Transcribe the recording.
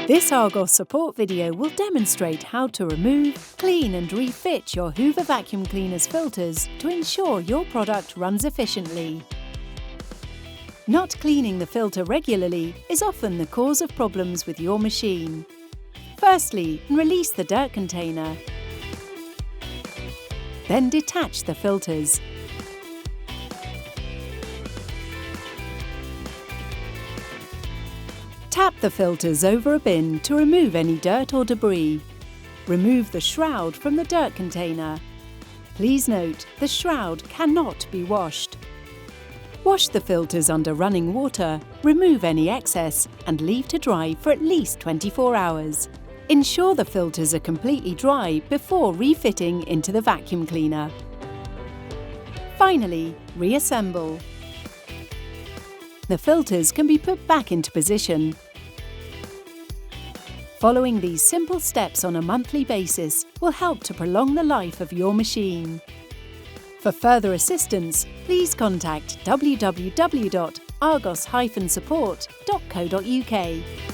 This Argos Support video will demonstrate how to remove, clean and refit your Hoover vacuum cleaner's filters to ensure your product runs efficiently. Not cleaning the filter regularly is often the cause of problems with your machine. Firstly, release the dirt container. Then detach the filters. Tap the filters over a bin to remove any dirt or debris. Remove the shroud from the dirt container. Please note, the shroud cannot be washed. Wash the filters under running water, remove any excess, and leave to dry for at least 24 hours. Ensure the filters are completely dry before refitting into the vacuum cleaner. Finally, reassemble. The filters can be put back into position. Following these simple steps on a monthly basis will help to prolong the life of your machine. For further assistance, please contact www.argos-support.co.uk.